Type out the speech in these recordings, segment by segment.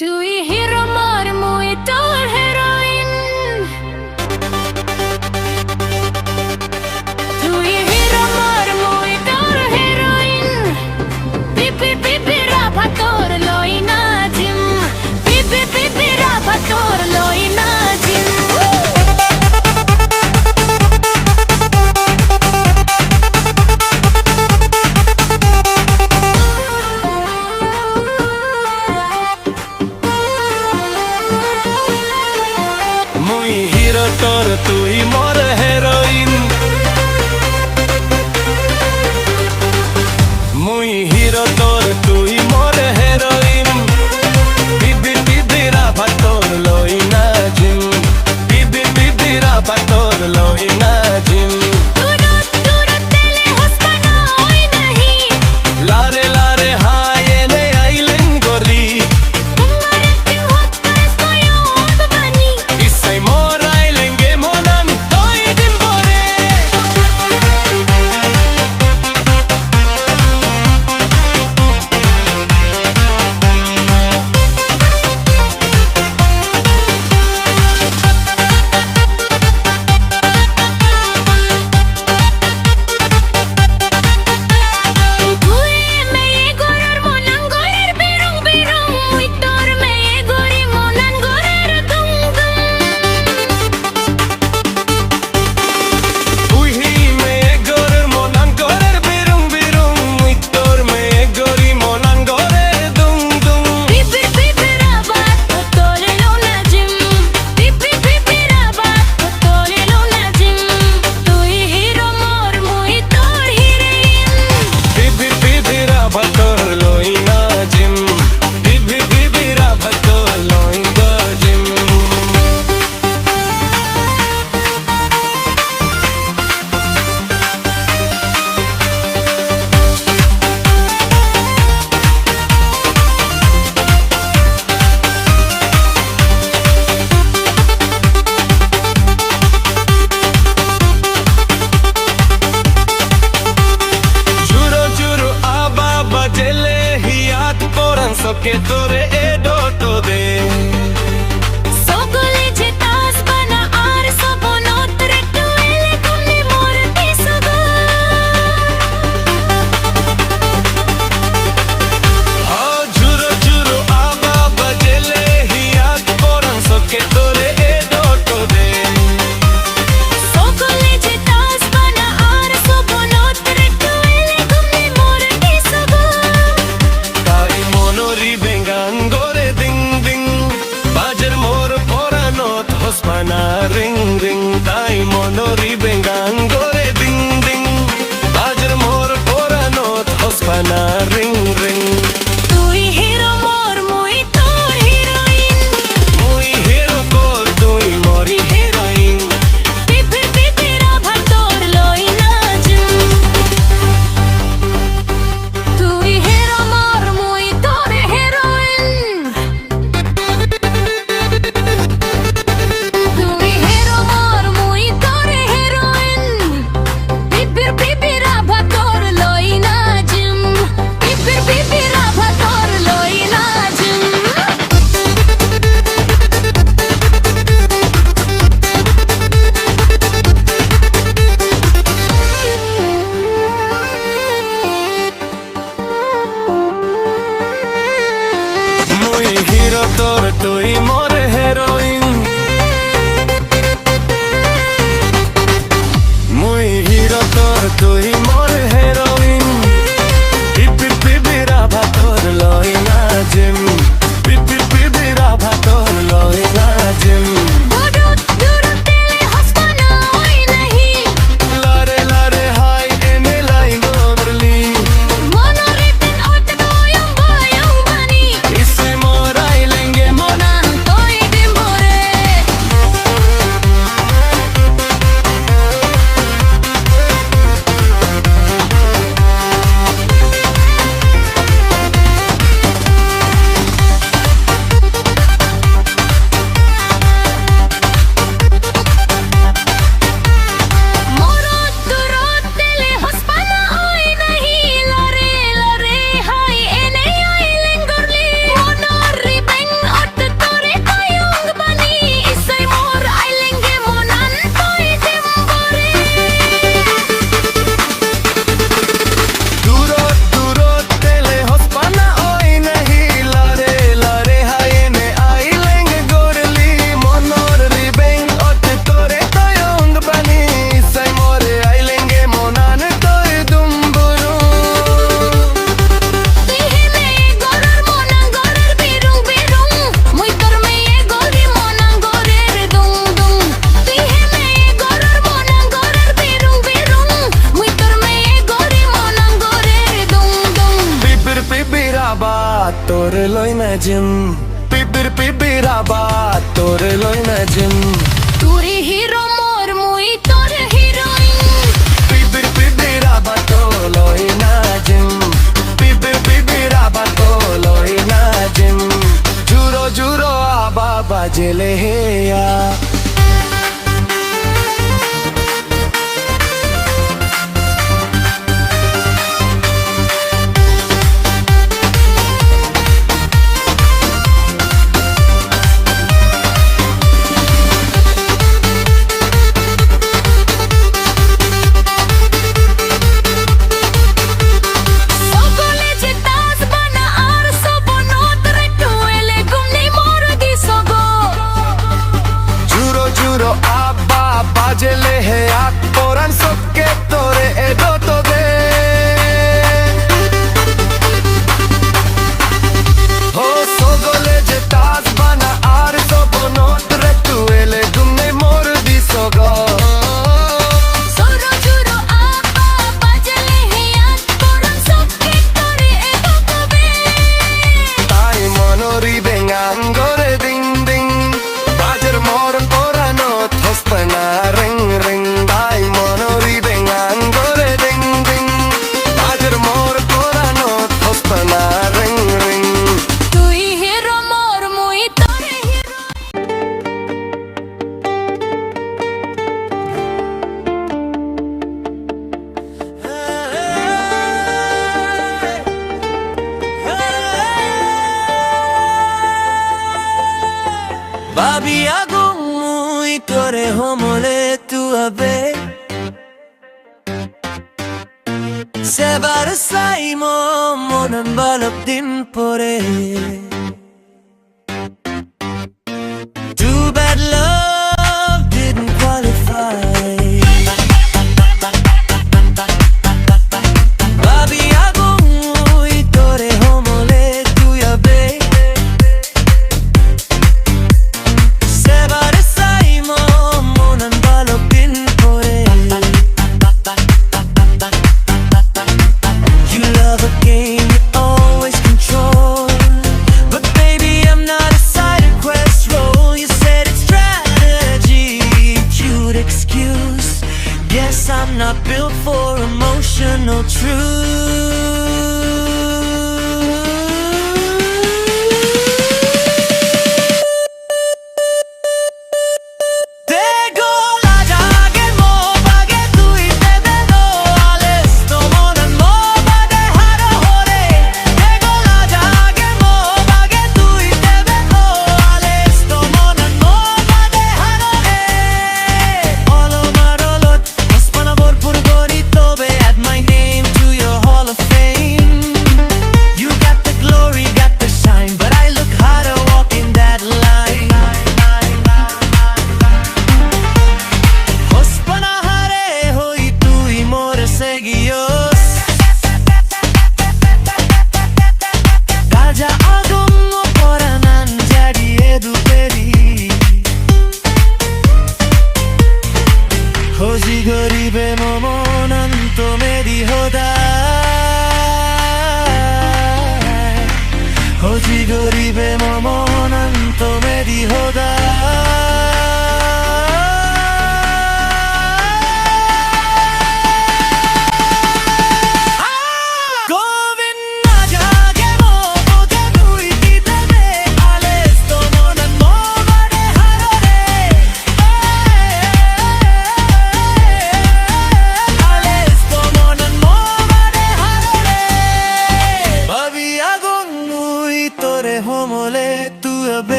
তুই হিরো মোর মুই তোর হেরোইন। তুই হিরো মোর মুই তোর হেরোইন। পিপি পিপি রাভা তোর লই না জিম। পিপি পিপি রাভা তোর লই না জিম। মুই হিরো তোর তুই মোর হেরোইন। মুই হিরো তোর তুই মোর হেরোইন। বিবি বিবি রাভা তোর লই না জিম। বিবি বিবি রাভা তোর লই না জিম। লারে লারে হায় এনে আইলেন গরি। ইসাই মোর আইলেঙ্গে মনাম তোই দিন ভরে। Que tore edo to de Sogole jetas bana ar sobonot retuele kunni morti soga ha juro juro aba bajele hiat poran so que tore edo to de Sogole jetas bana ar sobonot retuele kunni morti soga tai monori bengan gore ding ding bajar mor poranot hospana ring ring tai monori bengan gore ding ding bajar mor poranot hospana ring ring তুই hero মোর মুই তোর heroine মুই hero তোর তুই মরি heroin পিপি পিপি রাভা তোর লই না জিম তুই হিরো মোর মুই তোর হেরোইন তুই হিরো মোর মুই তোর হেরোইন পিপি পিপি রাভা তোর লই না জিম পিপি পিপি রাভা তোর লই না জিম মুই হিরো তোর তুই মোর হেরোইন মুই হিরো তোর তুই মোর হেরোইন পিপি পিপি রাভা তোর লই না জিম পিপি পিপি রাভা তোর লই না জিম লারে লারে হাই এনে লাই গোরলি ইসে মোর আইলেঙ্গে মনা তোর পিপিরাবা তোর লই না জিম তুই হিরো মোর মুই তোর হিরোইন পিপিরাবা তোর লই না জিম পিপিরাবা তোর লই না জিম জুরো জুরো আবা বাজলে হেয়া বাজলে হে আক পরান সবকে তোরে এদো তোবে হো সগলে যে তাজ বানা আর সব নত রে তু এলে গুমনে মোর দিসগ সোরো জুরো আপা বাজলে হে আক পরান সবকে তোরে এদো তোবে তাই মনোরি বেঙ্গান গরে দিং দিং বাজের মোর পরানো থসপনা Babi agong muy tore homole tu abe Sebar sai mo monan balap din pore Too bad love didn't qualify Babi agong muy tore homole tu abe I'm not built for emotional truth Hoji garibe momonan to meri hodai Hoji garibe momonan to meri hodai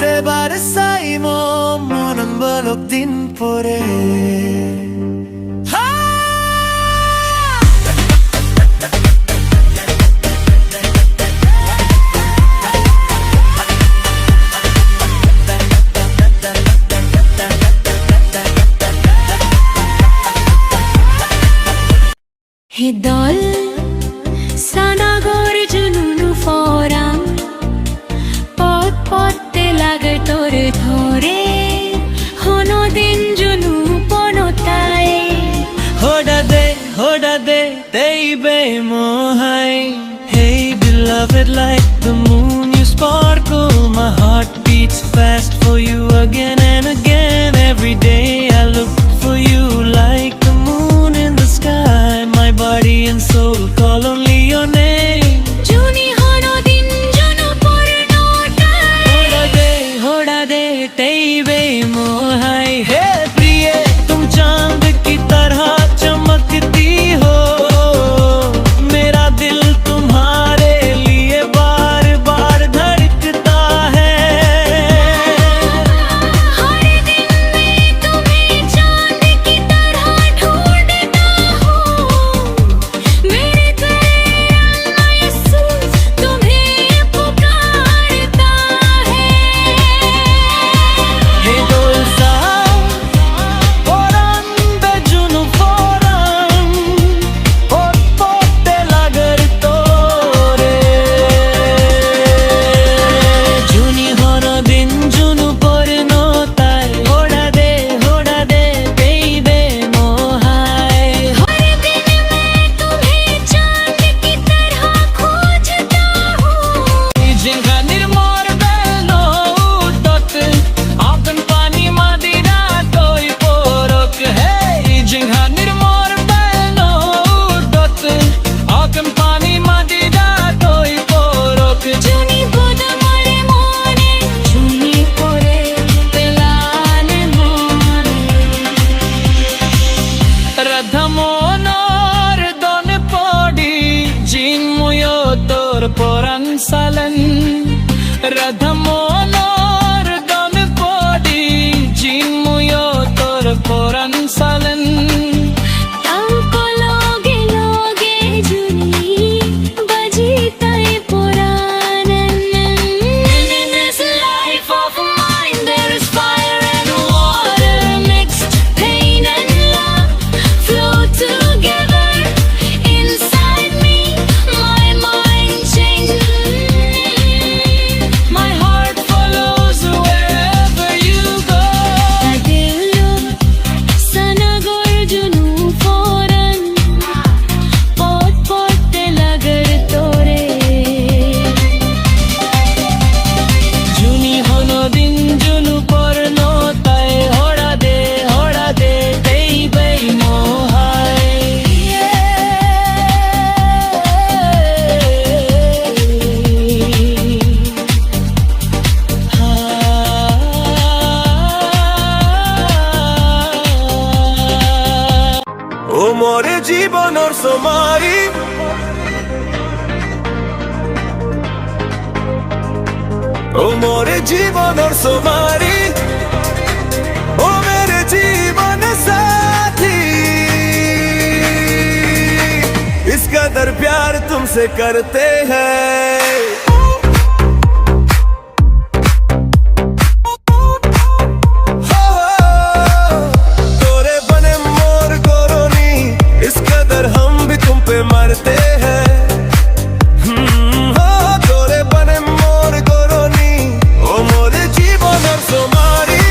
Sebar sai mo monan balok din pore Hidol sanagor jununu foram pot potte lage tor dhore hono din junu ponotai hoda de tei be mohai he love it like the moon, you sparkle. My heart beats fast for you again and again. Every day I look for you like the moon in the sky. My body and soul call only your name. জুনি হনো দিন জুনু পুরনো টাই होड़ा दे तेरे मोहाई है प्रिय, तुम चांद की तरह चमकती हो। मेरा दिल तुम्हारे लिए बार बार धड़कता है। हर दिन मैं तुम्हें चांद की तरह ढूंढता हूँ। मेरे तेरा यीशु तुम्हें पुकारता है। हे dolsa foran bejunu foran hot potte lagar tore juni hono din junu porno tai hoda de baby mohai हर दिन मैं तुम्हें चांद की तरह खोजता हूँ। jinga nirmor belno utot akan pani madira koi porok hai jinga nirmor belno utot akan pani madira koi porok জুনি বোধমরে মনে জুনি পরে তেলানে মনে radhamonor don podi jinmuyo tor poran salan radhamonor don podi jinmuyo tor poran salan ताको लोगे लोगे जुनी बजीता है पुरानन। In this life of mine there is fire and water mixed, pain and love flow together inside me. My mind changes, my heart follows wherever you go Adillo sanagor junu foran pot potte lagar tore juni hono din junu porno tai hoda de baby mohai ও মোরে জীবনর সোমারি ও মোরে জীবনর সোমারি ও মেরে জীवन साथी इस कदर प्यार तुमसे करते हैं तोरे बने मोर गोरोनी इस कदर हम भी तुम पे मरते हैं तोरे बने मोर गोरोनी ओ मोरे जीवन और सोमारी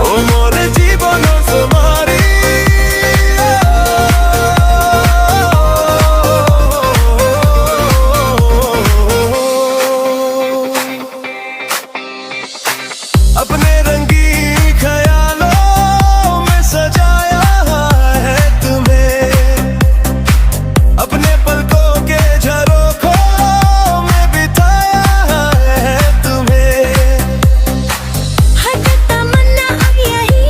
ओ मोरे जीवन और सोमारी अपने रंगी ख्यालों में सजाया है तुम्हें अपने पलकों के झरोखों में बिताया है तुम्हें हर तमन्ना अब यही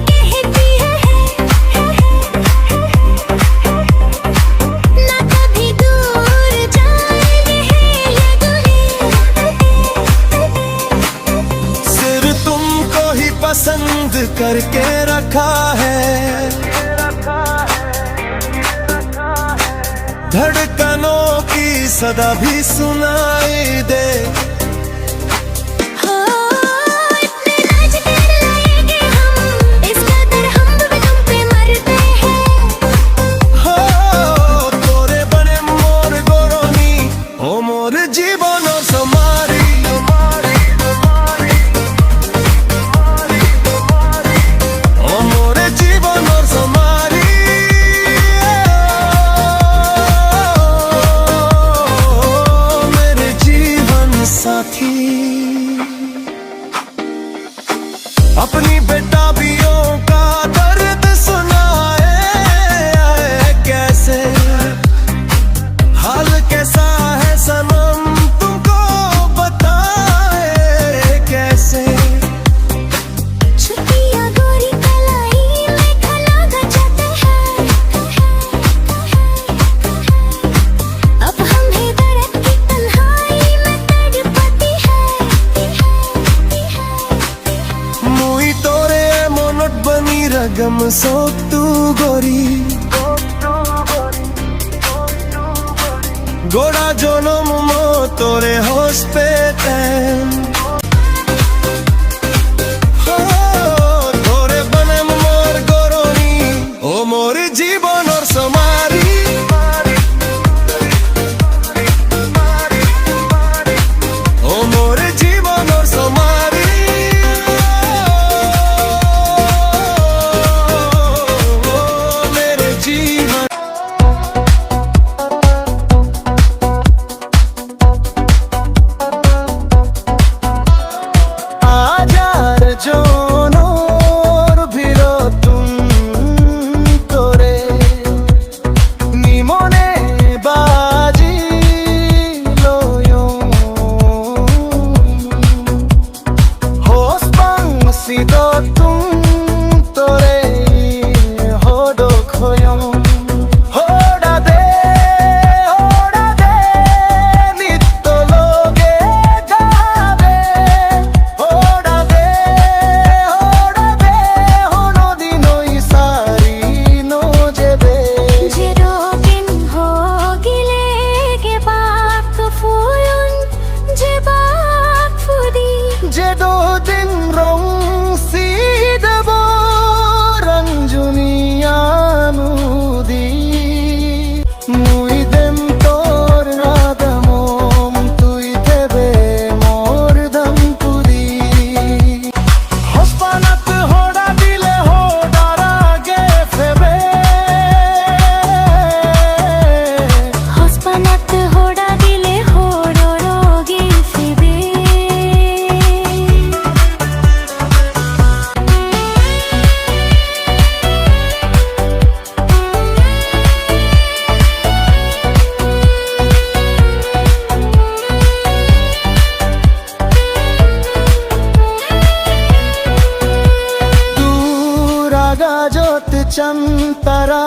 कहती है ना कभी दूर जाएंगे ये दुनिया सिर्फ तुमको ही पसंद करके रखा है धड़कनों की सदा भी सुनाई दे हो इतने राज तेरे लाएंगे हम इस कदर हम भी तुम पे मरते हैं हो तोरे बने मोर गोरोनी ओ मोर जीवन समारी ओ मोरे जीवन समारी সত্তু গরি গোড়া জনম মতরে হসপিটাল তোরে বনাম মোর গরনি ও মোর জীবনর সমারি ও মোর জীবনর সমারি মেরে জীবন আজার জনর ভিরতুন তোরে নিমনে বাজি লয় হোসপাং সিদতুন তোরে হডখয়ং হোড়া দে নিত্য লোকে যাবে হোড়া দে হনদি নই সারি নো যেবে যেরকম হোগিলে কে বাক ফুয়ন যে বাক ফুদি যে দিন রং সিদব রঞ্জুনিয়ানুদি মুই দেম তোর রাধমম তুই দেবে মোর দমপুরি হসপানাত হোড়া দিলে হোড়ার আগে ফেবে হসপানাত হোড়া দিলে হোড়ো রোগে ফিবে দুরাগাজত চন্তরা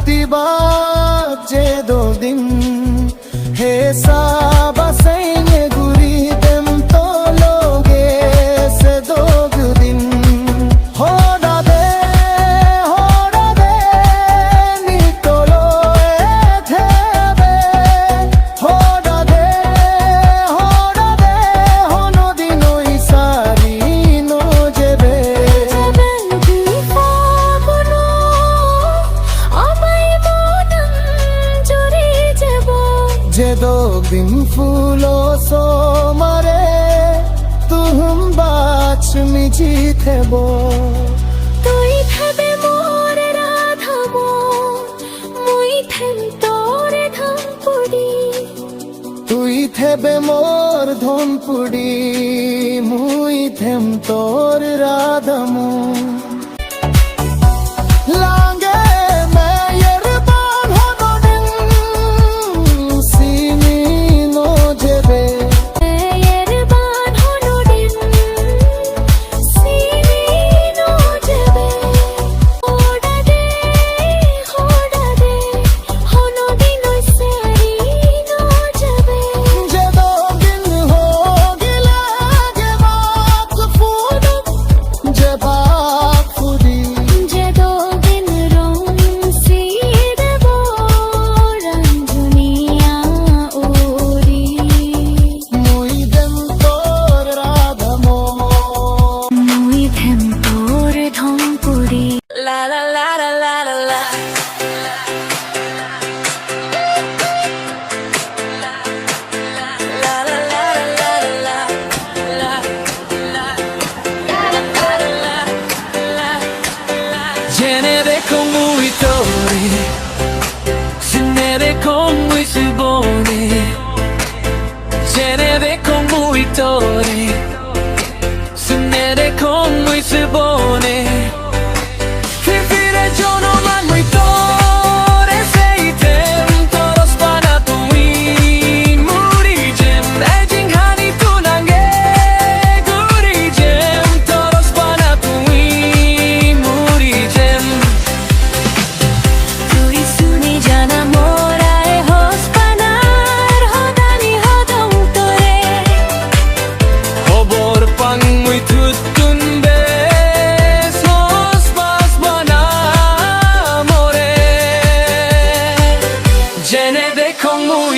তিবা যে দো দিন হে সাবা সৈন্য গুরি দেম তো লোগে সে দোগ দিন হোড়া দে নিতলো থেবে হোড়া দে হনদি নই সারি নো যেবে যাবেন কি ফাগুনো আমায় মনম জুড়ে যাব যে দিন ফুলো সোমারে তুম বাচ মিজি থেবো তুই ভেবে মোর রাধাম মুই থেম তোর ধামপুরি তুই থেবে মোর ধনপুড়ি মুই থেম তোর রাধমু লাঙ্গে মেয়ের বান হনদিন সিনি নো যেবে এর বান হনুদিন সিনি নো যাবে হোড়া দে হনদিন ওই সারি নো যাবে যে দিন হোগিলে গে বাক ফুদ যে বাক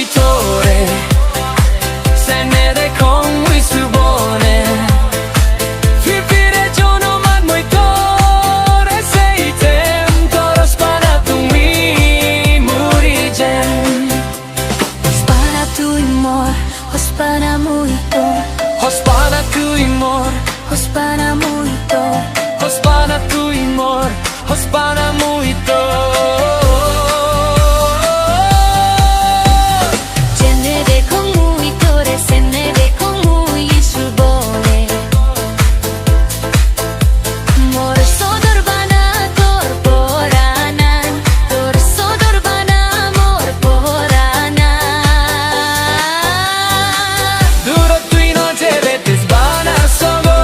muy tore se ne de con muy subone Vivire giorno man muy tore sei tem toro spana tu mi muri gen Spana tu imor, hospana muito, Hospana tu imor, hospana muito. hospana tu imor, hospana muito Genere con muito, se ne de con muy subone. Mor sodorbana torporana, tor sodorbana mor porana. Duro tu inoce vete sbana sogo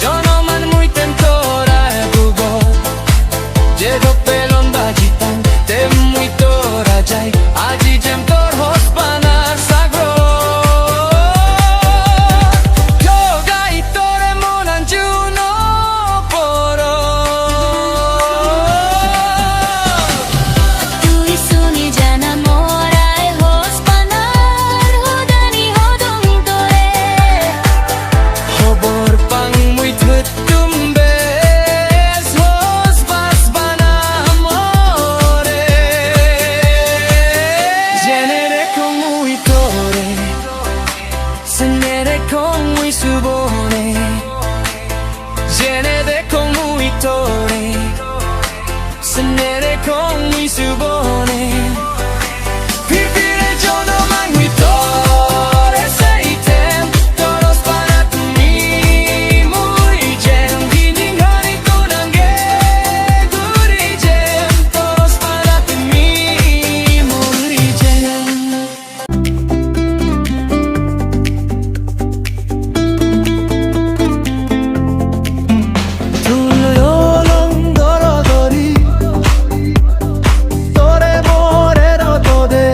Jono man muy tentora e bugo Jego pelon bajitan te muy tora jai Aji jem tor hospana sagro Yoga itore monan juno poro Tu suni jana mora e hospanar hodani hodongtore. Hobor pang muy tutumbes Hos vas bana amore Genere con muy tore Senere con muy subone Genere con muy tore Senere con muy subone Vivire giorno man muy tore sei tem Toro spana tu mi muri gen Dinding hari kunange guri gen Toro spana tu mi muri gen tulloyolong dorogori tore morero tode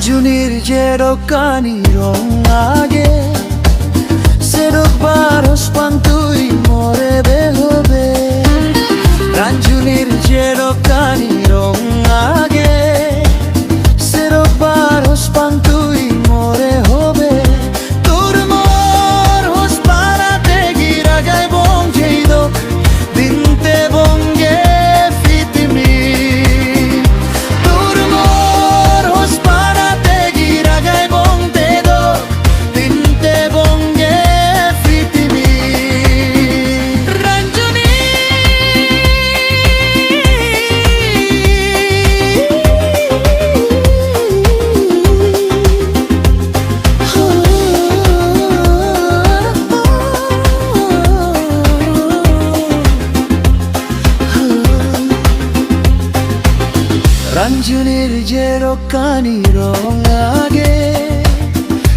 Ranjunir jero kani rong age Sedok baros pantui more behobe Ranjunir jero kani rong age Sedok baros pantui more hobe Tur mor hos para te gira gai bong jeido Dinte bonge fitimi Tur mor hos para te gira gai bong te do Dinte bonge fitimi Ranjuni Ranjunir jero kani rong age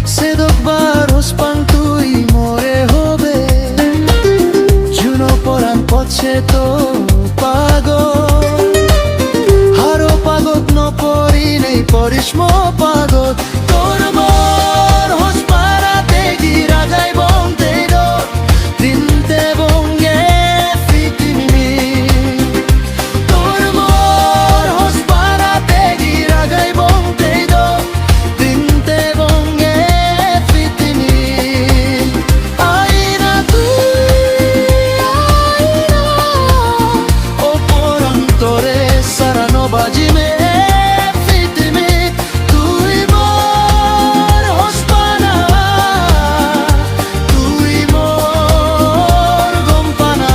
Sedok baros pantui more hobe Juno poran poche to pagot Haro pagot no pori nei porish mo pagot Tor mor hos para te gira gai bong te do Dinte bonge fitimi Tor mor hos para te gira gai bong te do Dinte bonge fitimi Aina tu aina O porang tore sarano bajime fitimi Tui mor hos pana Tui mor gompana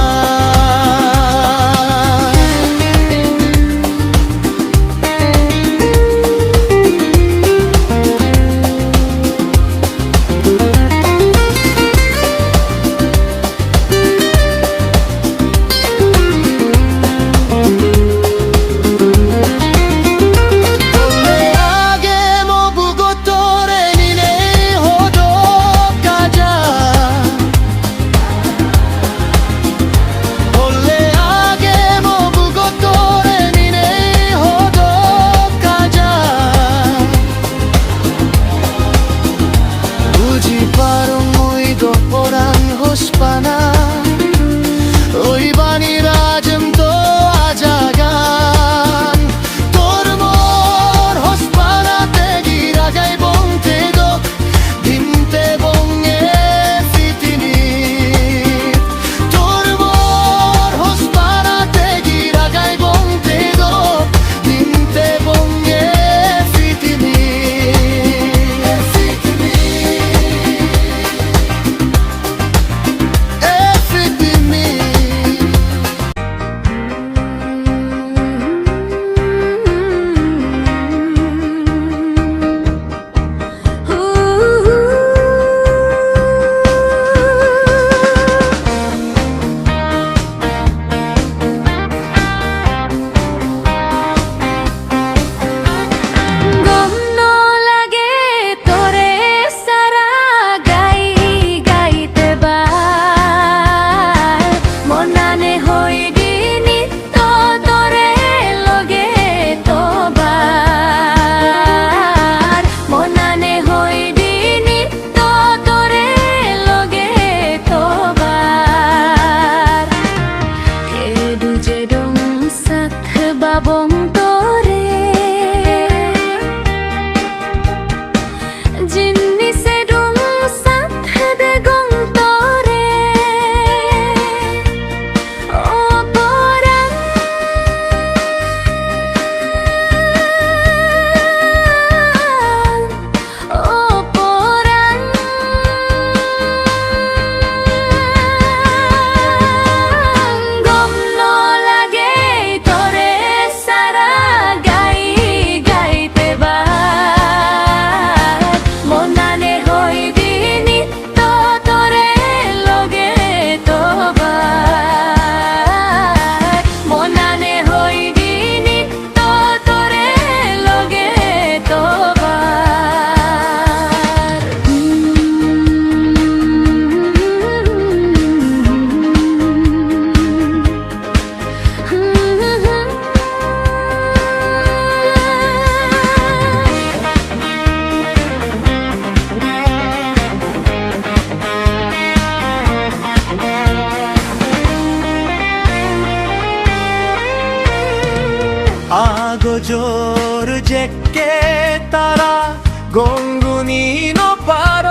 아고조르 제게 따라 공군이 높아로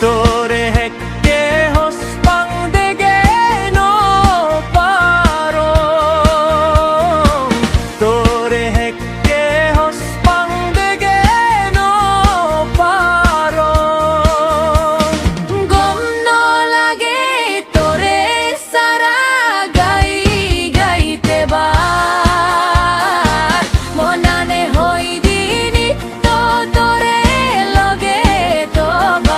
또래했게 호스방되게 높아로 또래했게 호스방되게 높아로 곰놀라게 또래 살아가이 가이때 봐 모나네 호이디니 또 또래 로게 또봐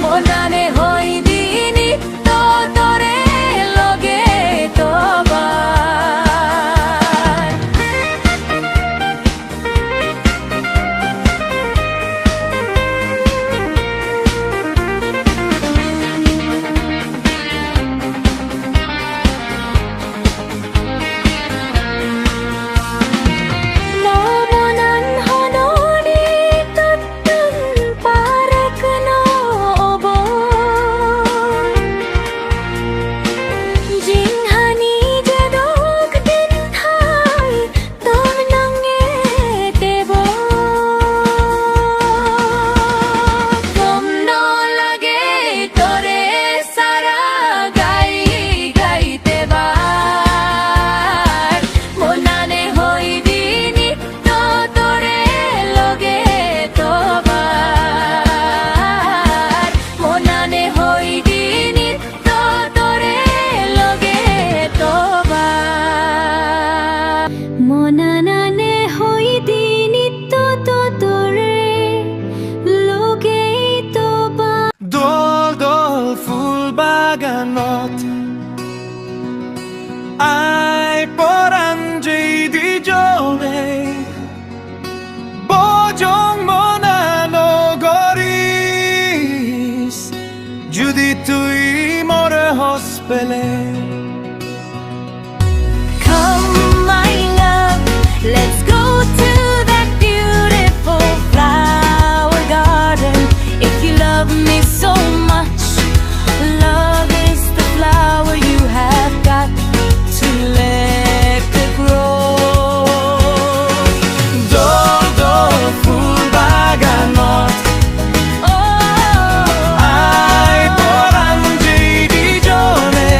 모나네 호이디니 또 또래 로게 또봐 모모난 호노리 뚜뚜 파레크노 오보 징하니 제독 딘하이 떠낭에 대보 곰놀라게 또래 살아가이 가이때 봐 모나네 호이디니 또 또래 로게 또봐 모나네 호이디니 또 또래 로게 또봐 모나나네 호이디니 또 또래 로게 또봐 Dol fulbaganot Ai poranjay di jole Bojong monano goris Juditui more hospele Come, my love, let's go to that beautiful flower garden. If you love me so much, love is the flower you have got to let it grow. Dol fulbaganot Oh, Ai poranjay di jole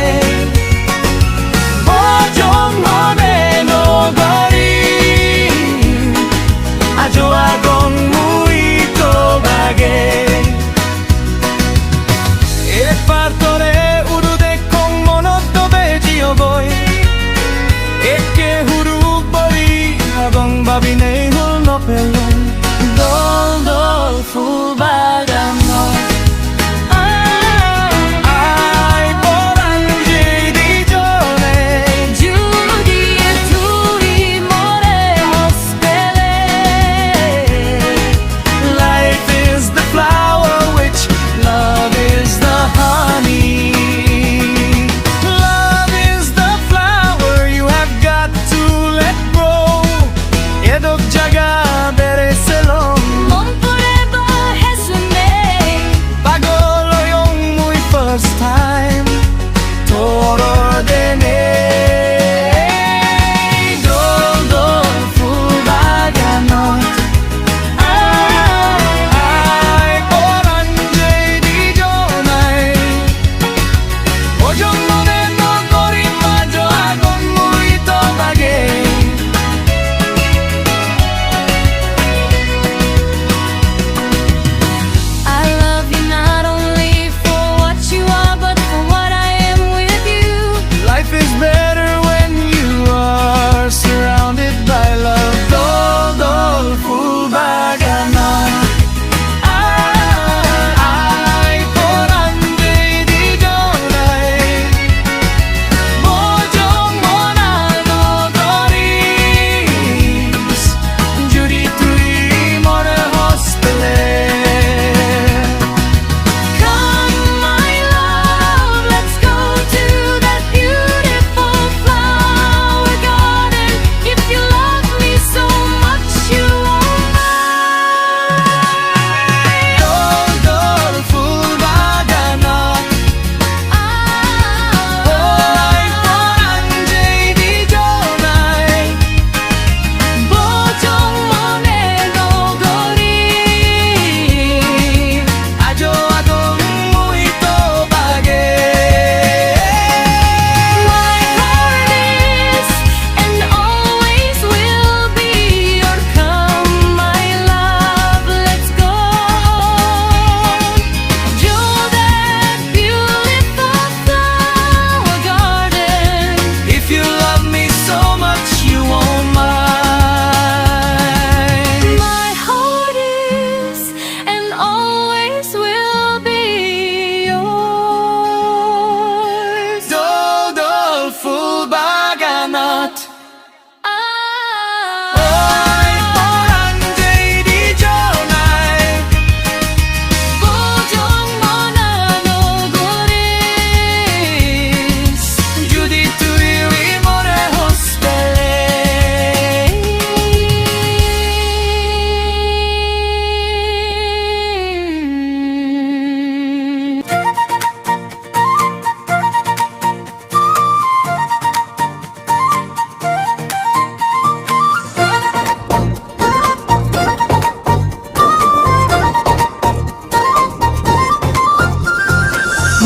Bojong monano goris Ajo agon muito bagay E partore urude con monoto beji oboy E que huru bori agon babine hul no pelon Dol fulbaganot Ai poranjay di jole Judy e tui more hospele. Life is the flower which love is the honey. Love is the flower you have got to let grow. Edok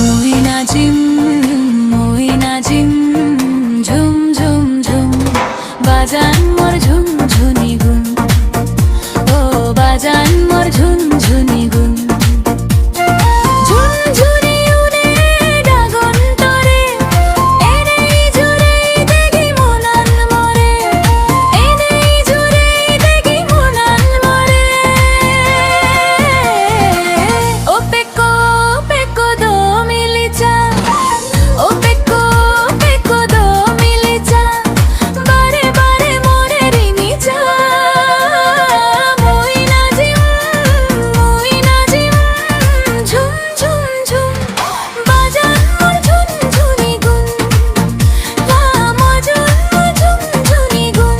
ওই নাজিম ওই নাজিম ঝুম ঝুম ঝুম বাজান মোর ঝুনঝুনি গুন ও বাজান মোর ঝুনঝুনি গুন ঝুনঝুনি উনে ডাগন তরে এনেই জুরে দেখি মনান মরে এনেই জুরে দেখি মনান মরে ও পেকো পেকো দো মিলিচা ও পেকো পেকো দো মিলিচা বারে বারে মোরে রিমিচা মই নাজিম ঝুম ঝুম ঝুম বাজান মোর ঝুনঝুনি গুন বাজান মোর ঝুনঝুনি গুন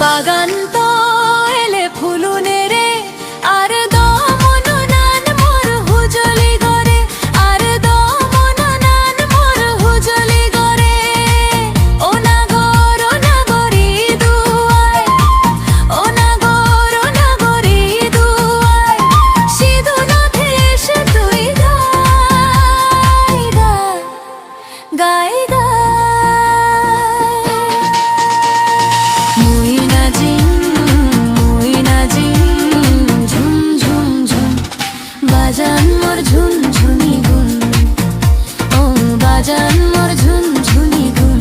বাগান তো এলে ফুলুনে রে আর দমন নান মোর হুজলি গরে আর দমন নান মোর হুজলি গরে ও নাগরি দুয়ায় ও নাগরি দুয়ায় সিধু নাথে এসে তুই গাই গাই গাই মই নাজিম ঝুম ঝুম ঝুম বাজান মোর ঝুনঝুনি গুন ও বাজান মোর ঝুনঝুনি গুন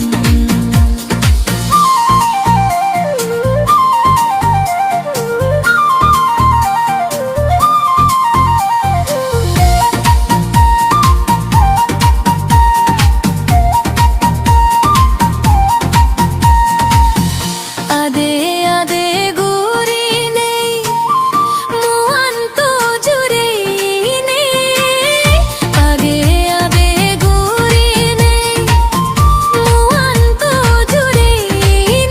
আদে আদে গুরি নেই মুয়ান তো জুরি নেই আগে আগে গুরি নেই মুয়ান তো জুরি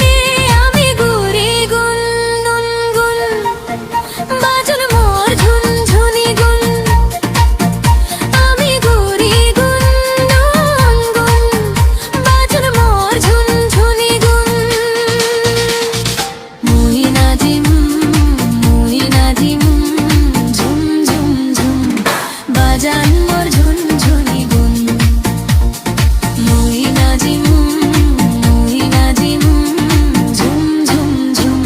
নেই আমি গুরি গুন নুন গুন বাজান মোর ঝুনঝুনি গুন আমি গুরি গুন নুন গুন বাজান মোর ঝুনঝুনি গুন মই নাজিম ঝুম ঝুম ঝুম বাজান মোর ঝুনঝুনি গুন মই নাজিম ঝুম ঝুম ঝুম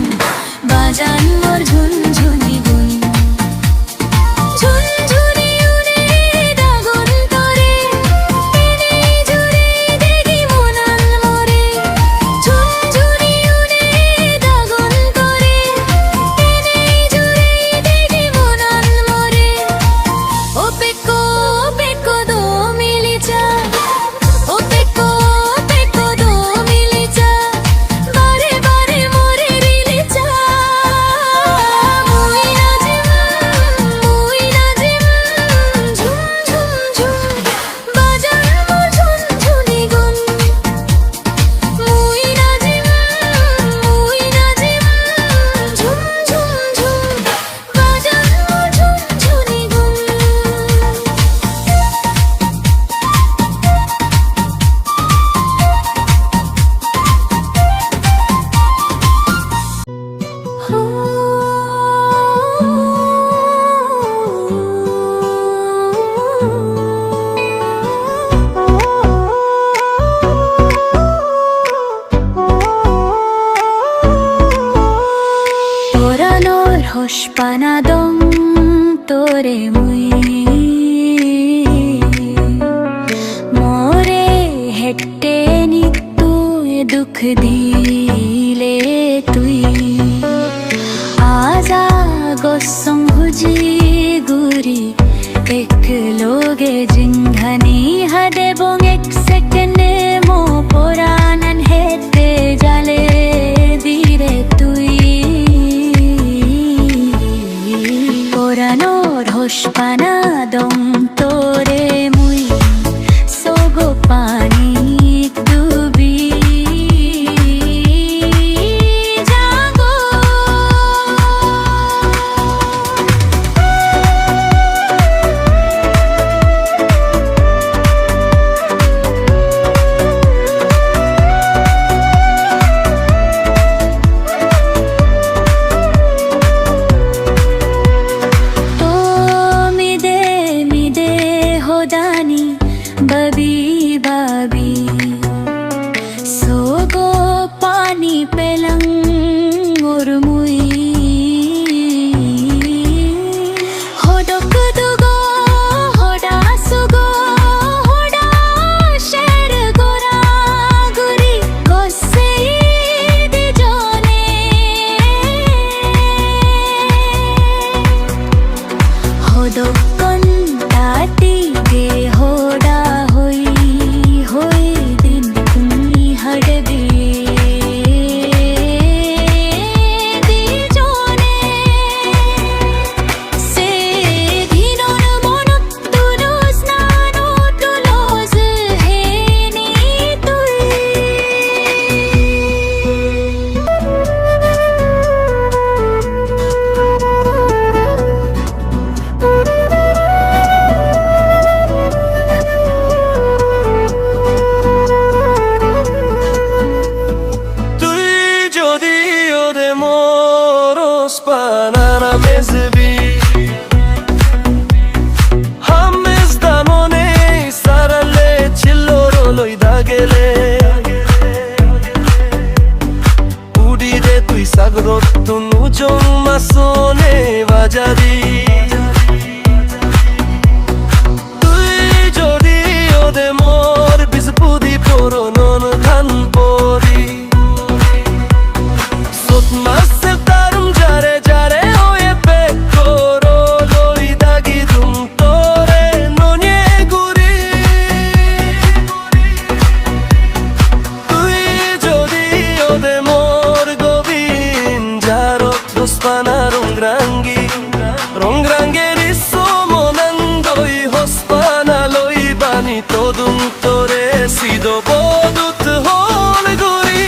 বাজান মোর ঝুনঝুনি গুন ঝুনঝুনি উনে ডাগন তরে এনেই জুরে দেখি মনান মরে ঝুনঝুনি উনে ডাগন তরে এনেই জুরে দেখি মনান মরে ও পেকো পেকো দো মিলিচা ও পেকো পেকো দো মিলিচা বারে বারে মোরে রিলিচা মই নাজিম ঝুম ঝুম ঝুম বাজান মোর ঝুনঝুনি গুন মই নাজিম ঝুম ঝুম ঝুম বাজান মোর ঝুনঝুনি গুন পোরানোর হোসপানা দম তোরে মুই মোরে হেটে নিতু দুঃখ দিলে তুই आजा गोसम हुजी गुरी एक लोगे जिंधनी हदे बोंग एक सेकंड मो पोरानन हेते जाले धीरे तुई पोरानोर होशपाना दम तोरे मुई सोगो पानी डूबी जागो জানি বাবি বাবি সোগো পানি পেলাম ওর মুই Banana mezbi Hames damone sarale chilloro loida gele Udi de tui sagrot tunu jon masone bajadi Tui jodi ode mor bispudi poronon khan pori Sot masel tarum jare jare oye pekoro loi dagi dum tore nonye guri Tui jodi ode mor gobin jarot dospana rongrange riso monandoi hospana loi bani todum tore sido bodut hol guri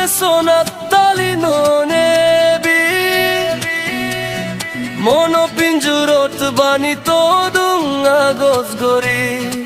Sonatali non ebi Mono pinjurot bani todung agos gori